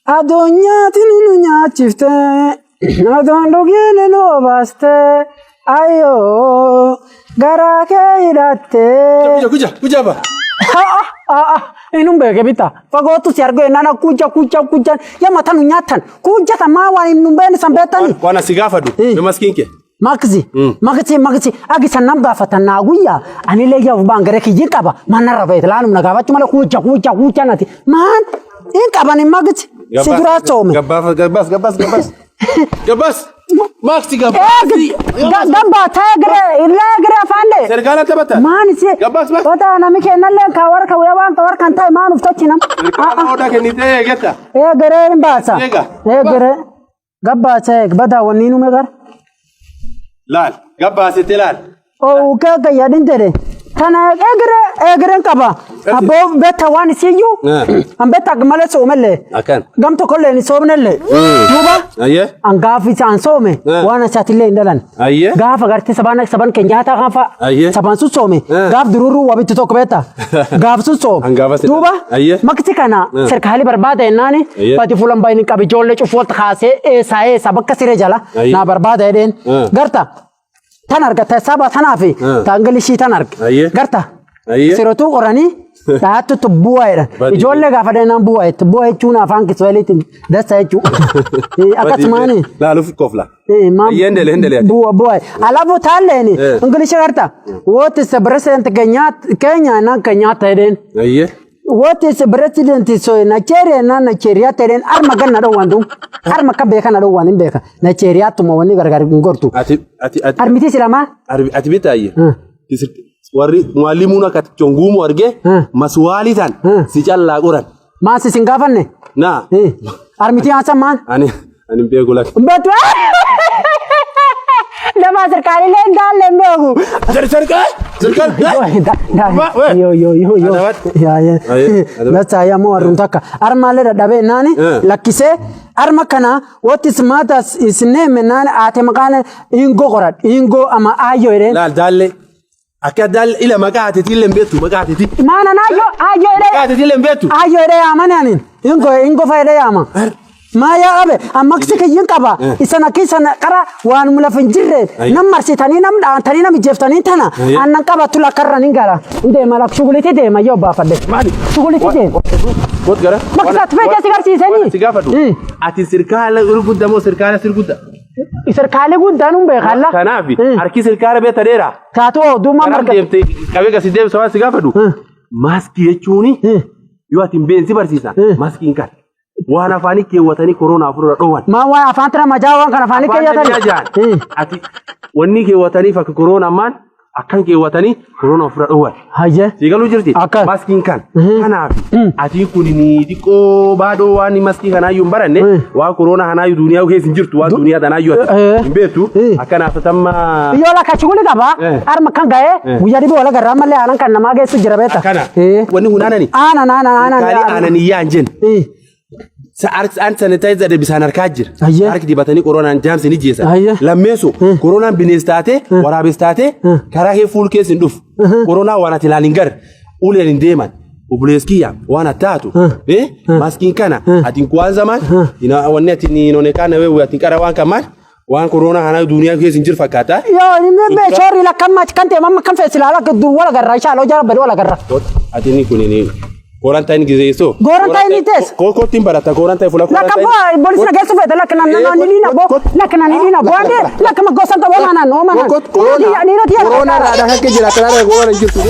Adonyati nunya chifte adondogene no baste ayo garake irate kuja ba inumbe kebita fagotu siargo nana kuja ya matanu nyatan kuja tamawa inumbe ni sambetani wana sigafadu me maskinke Maxi agisa namba fatana guya anile ya ubangare kijikaba manara betlanu nagaba tumala kuja nati man inkaba ni magzi sigura tome gabas maxi gabas gamba tagre ilagre afande serkala tabata man si gabas bata na mike nalle ka warka yawan ka warkan tay man uftocinam oda kenite geta gere mbasa gere gabba tag bada woninu megar lal gabba setelal o kaga yadin dere kana egren kaba abo beta wani siyu am beta gmale so mele akan gamto kolle ni so mele duba aye an gafi san so me wana chatile ndalan aye gafa garti saban kenjata gafa saban su so me gaf dururu wabit to beta gaf su so duba makti kana serkali barbada enani pati fulan bayni kabi jolle chufolt khase sae sabak sire jala na barbada eden garta tanarga tasaba tanafi tangalishi tanarga garta sirotu qorani taatu tubuwaira ijolle gafade nan buwai chuna fanki sweliti dasachu akatmani la lufi kofla yendele buwai alafu taleni ingilishi garta what is the president Kenya na Kenyatta eden what is the president so Nigeria teren arma ganna do wandu arma kabbe kana do wanin beka Nigeria to mawani gargar ngortu ati armiti silama ati bitaye warri mwalimuna kat chongumu arge maswali tan si challa quran ma si singafanne na armiti asa man ani begula betu dama serkali le dal le megu serkal yo ya na saya mo aruntaka arma le dabe nani lakise arma kana what is matters is name nani atemkana ingo ama ayo ire la dalle akadal ila makati tilembetu mana nayo ayo ire makati tilembetu ayo ire amane anin ingo faide ama Maya abe amaksi ke yinkaba isana kisana kara wan mulafinjire namar sitani nam tani nam jeftani tana annan kaba tula karra ningara inde malak shugulite de mayo ba fadde shugulite de bot gara maksat fe sigar sisani sigafadu ati sirkala urgudda mo sirkala gudda numbe khalla kanafi arki sirkala be tadera kato duma marka demte kabega sidem sawa sigafadu maski yechuni yo atin benzi barsisa maski inkat wana fani ke watani corona furu dowan ma wa afantara majawan kana fani ke yatani ati wonni ke watani fa corona man akan ke watani corona furu dowan haye sigalu jirti maskin kan kana ati kunini diko bado wani maski kana yumbaranne wa corona hana yu duniya ke sinjirtu wa duniya dana yu imbetu akana tatamma yola ka chuguli gaba ar makan gae buyadi bo wala garama le anan kan namage su jirabeta wonni hunana ni ana ni yanjen سأرك أنت نتايزر بسانر كاجر أرك دي بتاني كورونا جامس نيجيسا لمسو كورونا بنستاتي ورا بستاتي كراهي فول كيس ندوف كورونا وانا تلالينجر أولي لنديمان وبليسكيا وانا تاتو ماسكين كنا أتين كوان زمان إنا ونيتني نونكان ويو أتين كروان كمان وان كورونا هنا الدنيا كيس نجر فكاتا يا نمبر شوري لا كم كنت ماما كم في سلالة كدو ولا جرا شالو جرا بل ولا جرا أتيني كونيني Quarantine gizeso. Quarantine tes. Ko timbarata quarantine fula. La kabo bolis na gesu fete la kana nilina bo la kana nilina bo ande la kama gosa ta wala na no mana. Corona rada hakke jira kala corona jitu.